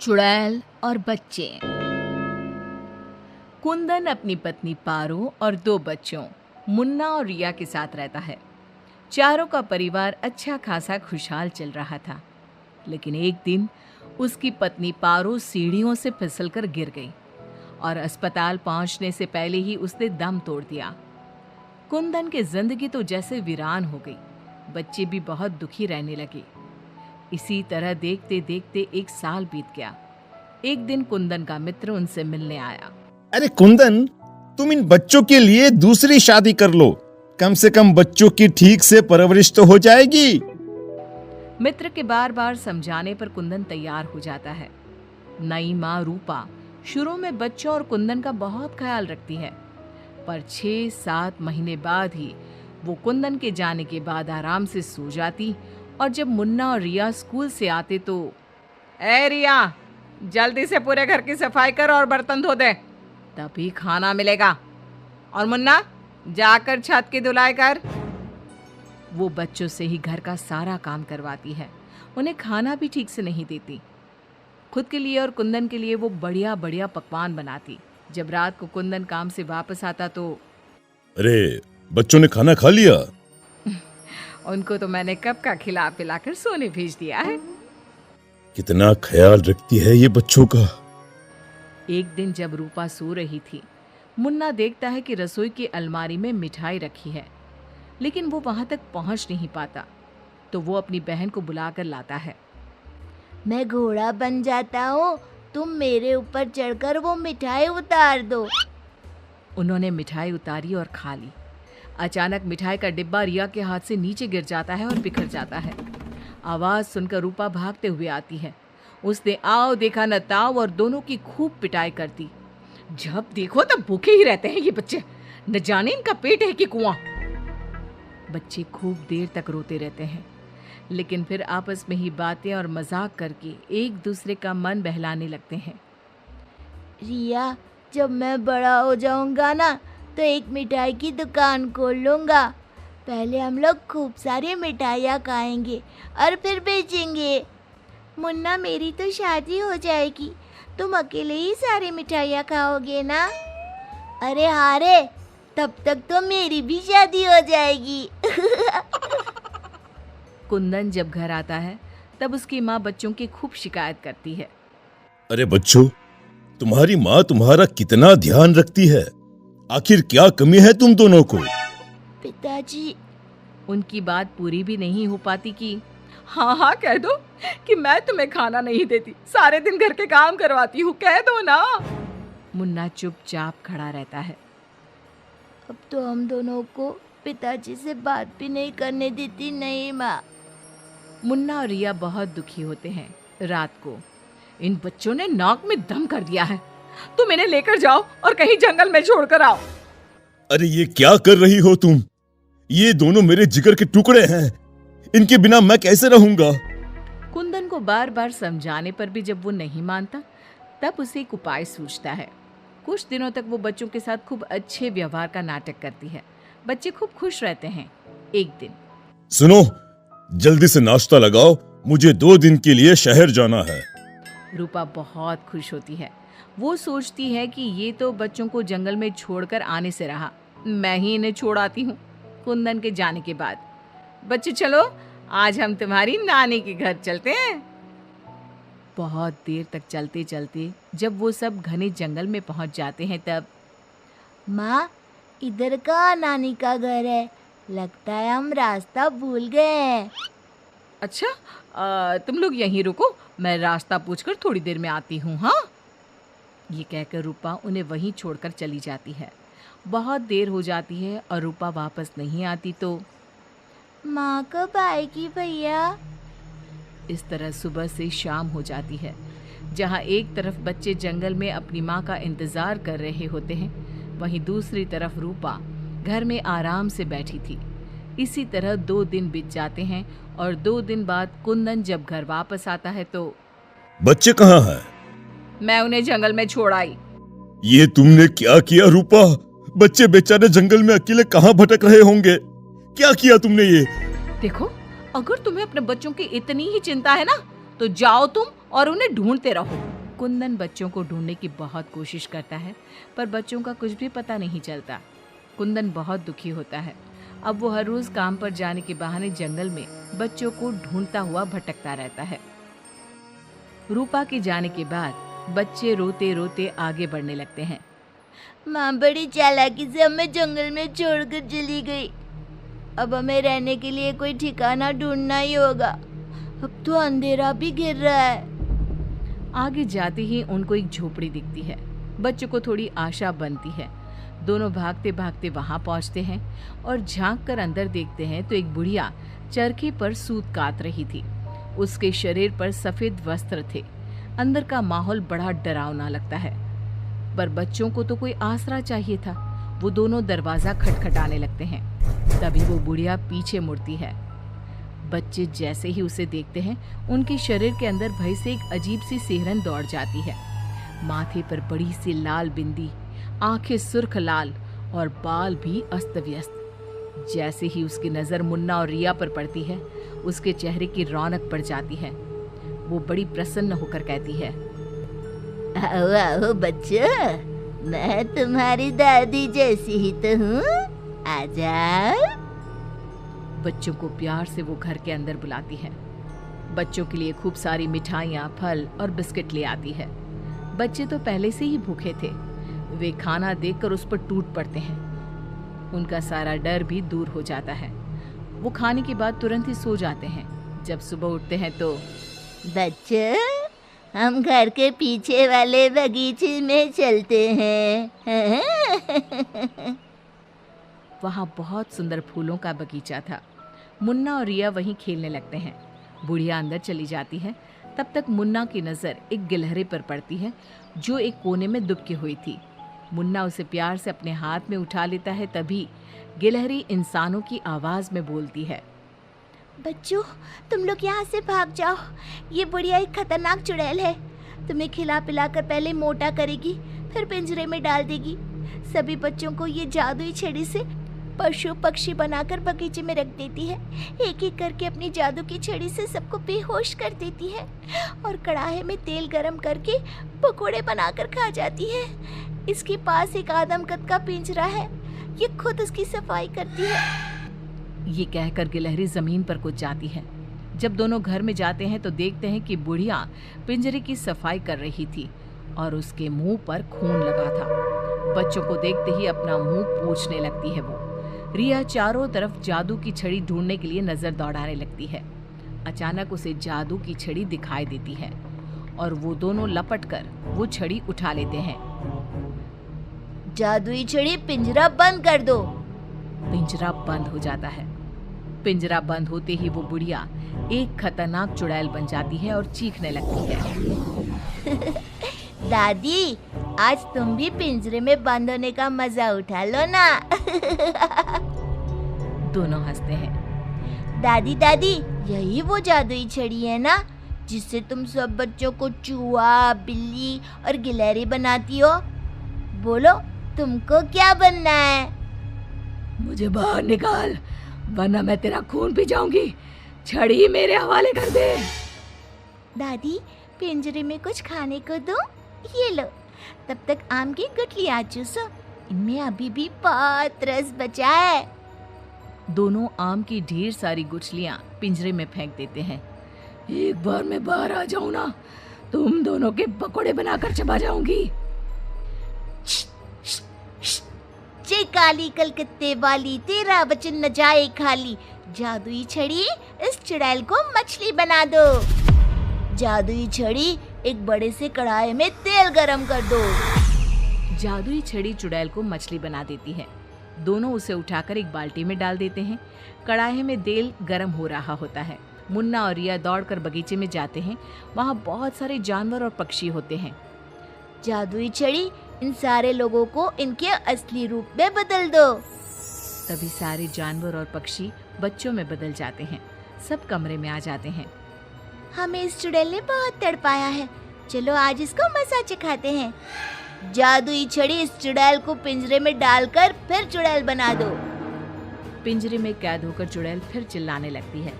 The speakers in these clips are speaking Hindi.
चुड़ैल और बच्चे। कुंदन अपनी पत्नी पारो और 2 बच्चों मुन्ना और रिया के साथ रहता है। चारों का परिवार अच्छा खासा खुशहाल चल रहा था, लेकिन एक दिन उसकी पत्नी पारो सीढ़ियों से फिसलकर गिर गई और अस्पताल पहुंचने से पहले ही उसने दम तोड़ दिया। कुंदन की जिंदगी तो जैसे वीरान हो गई। बच्चे भी बहुत दुखी रहने लगे। इसी तरह देखते देखते 1 साल बीत गया। एक दिन कुंदन का मित्र उनसे मिलने आया। अरे कुंदन, तुम इन बच्चों के लिए दूसरी शादी कर लो। कम से कम बच्चों की ठीक से परवरिश तो हो जाएगी। मित्र के बार बार समझाने पर कुंदन तैयार हो जाता है। नई माँ रूपा शुरू में बच्चों और कुंदन का बहुत ख्याल रखती है, पर 6-7 महीने बाद ही वो कुंदन के जाने के बाद आराम से सो जाती। और जब मुन्ना और रिया स्कूल से आते तो, ए रिया, जल्दी से पूरे घर की सफाई कर और बर्तन धो दे, तभी खाना मिलेगा। और मुन्ना, जाकर छत की धुलाई कर। वो बच्चों से ही घर का सारा काम करवाती है। उन्हें खाना भी ठीक से नहीं देती। खुद के लिए और कुंदन के लिए वो बढ़िया बढ़िया पकवान बनाती। जब रात को कुंदन काम से वापस आता तो, अरे, बच्चों ने खाना खा लिया? उनको तो मैंने कब का खिला पिलाकर सोने भेज दिया है। कितना ख्याल रखती है ये बच्चों का। एक दिन जब रूपा सो रही थी, मुन्ना देखता है कि रसोई की अलमारी में मिठाई रखी है, लेकिन वो वहां तक पहुंच नहीं पाता। तो वो अपनी बहन को बुलाकर लाता है। मैं घोड़ा बन जाता हूँ, तुम मेरे ऊपर चढ़कर वो मिठाई उतार दो। उन्होंने मिठाई उतारी और खा ली। अचानक मिठाई का डिब्बा रिया के हाथ से नीचे गिर जाता है और बिखर जाता है। आवाज सुनकर रूपा भागते हुए आती है। उसने आओ देखा न ताव और दोनों की खूब पिटाई कर दी। जब देखो तब भूखे ही रहते हैं ये बच्चे, न जाने इनका पेट है कि कुआं। बच्चे खूब देर तक रोते रहते हैं, लेकिन फिर आपस में ही बातें और मजाक करके एक दूसरे का मन बहलाने लगते हैं। रिया, जब मैं बड़ा हो जाऊंगा ना तो एक मिठाई की दुकान खोल लूंगा। पहले हम लोग खूब सारी मिठाइयाँ खाएंगे और फिर बेचेंगे। मुन्ना, मेरी तो शादी हो जाएगी, तुम अकेले ही सारी मिठाइयाँ खाओगे ना? अरे हाँ रे, तब तक तो मेरी भी शादी हो जाएगी। कुंदन जब घर आता है तब उसकी माँ बच्चों की खूब शिकायत करती है। अरे बच्चों, तुम्हारी माँ तुम्हारा कितना ध्यान रखती है। आखिर क्या कमी है तुम दोनों को? पिताजी, उनकी बात पूरी भी नहीं हो पाती कि हाँ कह दो कि मैं तुम्हें खाना नहीं देती, सारे दिन घर के काम करवाती हूँ, कह दो ना। मुन्ना चुपचाप खड़ा रहता है। अब तो हम दोनों को पिताजी से बात भी नहीं करने देती। नहीं माँ। मुन्ना और रिया बहुत दुखी होते हैं। रात को इन बच्चों ने नाक में दम कर दिया है, तुम इन्हें लेकर जाओ और कहीं जंगल में छोड़कर आओ। अरे ये क्या कर रही हो तुम? ये दोनों मेरे जिगर के टुकड़े हैं, इनके बिना मैं कैसे रहूंगा? कुंदन को बार बार समझाने पर भी जब वो नहीं मानता, तब उसे एक उपाय सूझता है। कुछ दिनों तक वो बच्चों के साथ खूब अच्छे व्यवहार का नाटक करती है। बच्चे खूब खुश रहते हैं। एक दिन, सुनो, जल्दी से नाश्ता लगाओ, मुझे 2 दिन के लिए शहर जाना है। रूपा बहुत खुश होती है। वो सोचती है कि ये तो बच्चों को जंगल में छोड़कर आने से रहा, मैं ही इन्हें छोड़ आती हूँ। कुंदन के जाने के बाद, बच्चे चलो, आज हम तुम्हारी नानी के घर चलते हैं। बहुत देर तक चलते चलते जब वो सब घने जंगल में पहुंच जाते हैं तब, माँ, इधर का नानी का घर है, लगता है हम रास्ता भूल गए हैं। अच्छा, तुम लोग यहीं रुको, मैं रास्ता पूछकर थोड़ी देर में आती हूँ। हाँ, ये कहकर रूपा उन्हें वहीं छोड़कर चली जाती है। बहुत देर हो जाती है और रूपा वापस नहीं आती तो, माँ कब आएगी भैया? इस तरह सुबह से शाम हो जाती है। जहाँ एक तरफ बच्चे जंगल में अपनी माँ का इंतजार कर रहे होते हैं, वहीं दूसरी तरफ रूपा घर में आराम से बैठी थी। इसी तरह 2 दिन बीत जाते हैं और 2 दिन बाद कुंदन जब घर वापस आता है तो, बच्चे कहाँ हैं? मैं उन्हें जंगल में छोड़ आई। ये तुमने क्या किया रूपा? बच्चे बेचारे जंगल में अकेले कहाँ भटक रहे होंगे? क्या किया तुमने ये? देखो, अगर तुम्हें अपने बच्चों की इतनी ही चिंता है ना, तो जाओ तुम और उन्हें ढूंढते रहो। कुंदन बच्चों को ढूंढने की बहुत कोशिश करता है, पर बच्चों का कुछ भी पता नहीं चलता। कुंदन बहुत दुखी होता है। अब वो हर रोज काम पर जाने के बहाने जंगल में बच्चों को ढूंढता हुआ भटकता रहता है। रूपा के जाने के बाद बच्चे रोते रोते आगे बढ़ने लगते हैं। माँ बड़ी चालाकी से हमें जंगल में छोड़कर चली गई। अब हमें रहने के लिए कोई ठिकाना ढूंढना ही होगा। अब तो अंधेरा भी घिर रहा है। आगे जाते ही उनको एक झोपड़ी दिखती है। बच्चों को थोड़ी आशा बनती है। दोनों भागते भागते वहां पहुंचते हैं और झांक कर अंदर देखते हैं तो एक बुढ़िया चरखे पर सूत काट रही थी। उसके शरीर पर सफेद वस्त्र थे। अंदर का माहौल बड़ा डरावना लगता है, पर बच्चों को तो कोई आसरा चाहिए था। वो दोनों दरवाजा खटखटाने लगते हैं। तभी वो बुढ़िया पीछे मुड़ती है। बच्चे जैसे ही उसे देखते हैं, उनके शरीर के अंदर भय से एक अजीब सी सिहरन दौड़ जाती है। माथे पर बड़ी सी लाल बिंदी, आंखें सुर्ख लाल और बाल भी अस्त व्यस्त। जैसे ही उसकी नजर मुन्ना और रिया पर पड़ती है, उसके चेहरे की रौनक बढ़ जाती है। वो बड़ी प्रसन्न होकर कहती है, आओ आओ बच्चों, मैं तुम्हारी दादी जैसी ही तो हूँ, आ जाओ। बच्चों को प्यार से वो घर के अंदर बुलाती है। बच्चों के लिए खूब सारी मिठाइयाँ, फल और बिस्किट ले आती है। बच्चे तो पहले से ही भूखे थे। वे खाना देखकर उस पर टूट पड़ते हैं। उनका सारा डर भी दूर हो जाता है। वो खाने के बाद तुरंत ही सो जाते हैं। जब सुबह उठते हैं तो बच्चों, हम घर के पीछे वाले बगीचे में चलते हैं। वहाँ बहुत सुंदर फूलों का बगीचा था। मुन्ना और रिया वहीं खेलने लगते हैं। बुढ़िया अंदर चली जाती है। तब तक मुन्ना की नज़र एक गिलहरी पर पड़ती है, जो एक कोने में दुबकी हुई थी। मुन्ना उसे प्यार से अपने हाथ में उठा लेता है। तभी गिलहरी इंसानों की आवाज़ में बोलती है, बच्चों, तुम लोग यहाँ से भाग जाओ। ये बुढ़िया एक खतरनाक चुड़ैल है। तुम्हें खिला पिला कर पहले मोटा करेगी, फिर पिंजरे में डाल देगी। सभी बच्चों को ये जादुई छड़ी से पशु पक्षी बनाकर बगीचे में रख देती है। एक एक करके अपनी जादू की छड़ी से सबको बेहोश कर देती है और कढ़ाई में तेल गरम करके पकोड़े बनाकर खा जाती है। इसके पास एक आदमकद का पिंजरा है, ये खुद उसकी सफाई करती है। ये कहकर गिलहरी जमीन पर कूद जाती है। जब दोनों घर में जाते हैं तो देखते हैं कि बुढ़िया पिंजरे की सफाई कर रही थी और उसके मुंह पर खून लगा था। बच्चों को देखते ही अपना मुंह पोंछने लगती है वो। रिया चारों तरफ जादू की छड़ी ढूंढने के लिए नजर दौड़ाने लगती है। अचानक उसे जादू की छड़ी दिखाई देती है और वो दोनों लपटकर वो छड़ी उठा लेते हैं। जादुई छड़ी, पिंजरा बंद कर दो। पिंजरा बंद हो जाता है। पिंजरा बंद होते ही वो बुढ़िया एक खतरनाक चुड़ैल बन जाती है और चीखने लगती है। दादी, आज तुम भी पिंजरे में बंद होने का मजा उठा लो ना। दोनों हंसते हैं। दादी दादी, यही वो जादुई छड़ी है ना, जिससे तुम सब बच्चों को चूहा, बिल्ली और गिलहरी बनाती हो? बोलो, तुमको क्या बनना है? मुझे बाहर निकाल, वरना मैं तेरा खून पी जाऊंगी। छड़ी मेरे हवाले कर दे। दादी, पिंजरे में कुछ खाने को दो। ये लो, तब तक आम की गुठलियां चूसो, इनमें अभी भी बहुत रस बचा है। दोनों आम की ढेर सारी गुठलियां पिंजरे में फेंक देते हैं। एक बार मैं बाहर आ जाऊं ना, तुम दोनों के पकोड़े बनाकर चबा जाऊंगी। जे काली कलकत्ते वाली, तेरा वचन न जाए खाली। जादुई छड़ी, इस चुड़ैल को मछली बना दो। जादुई छड़ी, एक बड़े से कढ़ाई में तेल गरम कर दो। जादुई छड़ी चुड़ैल को मछली बना देती है। दोनों उसे उठाकर एक बाल्टी में डाल देते हैं। कढ़ाई में तेल गरम हो रहा होता है। मुन्ना और रिया दौड़कर बगीचे में जाते हैं। वहाँ बहुत सारे जानवर और पक्षी होते हैं। जादुई छड़ी, इन सारे लोगों को इनके असली रूप में बदल दो। तभी सारे जानवर और पक्षी बच्चों में बदल जाते हैं। सब कमरे में आ जाते हैं। हमें इस चुड़ैल ने बहुत तड़पाया है, चलो आज इसको मजा चखाते हैं। जादुई छड़ी, इस चुड़ैल को पिंजरे में डालकर फिर चुड़ैल बना दो। पिंजरे में कैद होकर चुड़ैल फिर चिल्लाने लगती है,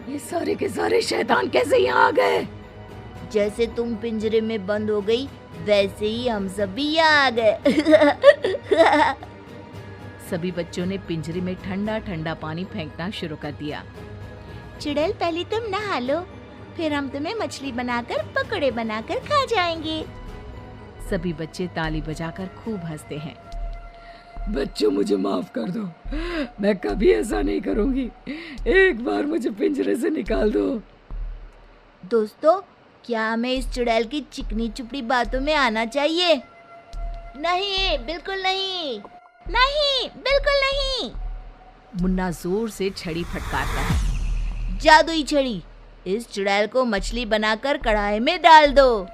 ये सारे के सारे शैतान कैसे यहाँ आ गए? जैसे तुम पिंजरे में बंद हो गई वैसे ही हम सब भी यहाँ आ गए। सभी बच्चों ने पिंजरे में ठंडा ठंडा पानी फेंकना शुरू कर दिया। चुड़ैल पहले तुम नहा लो, फिर हम तुम्हें मछली बनाकर पकौड़े बनाकर खा जाएंगे। सभी बच्चे ताली बजाकर खूब हंसते हैं। बच्चों मुझे माफ कर दो, मैं कभी ऐसा नहीं करूंगी। एक बार मुझे पिंजरे से निकाल दो। दोस्तों, क्या हमें इस चुड़ैल की चिकनी चुपड़ी बातों में आना चाहिए? नहीं, बिल्कुल नहीं, नहीं, बिल्कुल नहीं। मुन्ना जोर से छड़ी फटकारता है। जादुई छड़ी, इस चुड़ैल को मछली बनाकर कढ़ाई में डाल दो।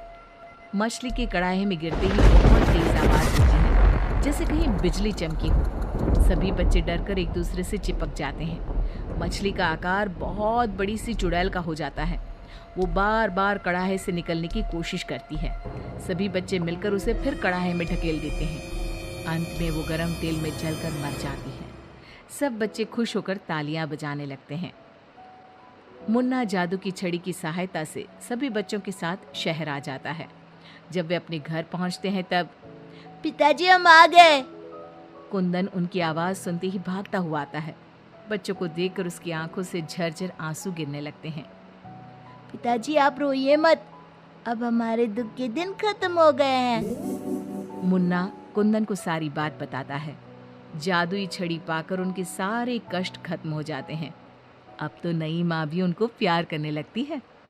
मछली की कढ़ाई में गिरते ही बहुत तेज आवाज होती है, जैसे कहीं बिजली चमकी हो। सभी बच्चे डरकर एक दूसरे से चिपक जाते हैं। मछली का आकार बहुत बड़ी सी चुड़ैल का हो जाता है। वो बार बार कढ़ाई से निकलने की कोशिश करती है। सभी बच्चे मिलकर उसे फिर कढ़ाई में ढकेल देते हैं। अंत में वो गर्म तेल में जलकर मर जाती है। सब बच्चे खुश होकर तालियां बजाने लगते हैं। मुन्ना जादू की छड़ी की सहायता से सभी बच्चों के साथ शहर आ जाता है। जब वे अपने घर पहुंचते हैं तब पिताजी, हम आ गए। कुंदन उनकी आवाज सुनते ही भागता हुआ आता है। बच्चों को देखकर उसकी आंखों से झरझर आंसू गिरने लगते हैं। पिताजी, आप रोइए मत, अब हमारे दुख के दिन खत्म हो गए हैं। मुन्ना कुंदन को सारी बात बताता है। जादुई छड़ी पाकर उनके सारे कष्ट खत्म हो जाते हैं। अब तो नई माँ भी उनको प्यार करने लगती है।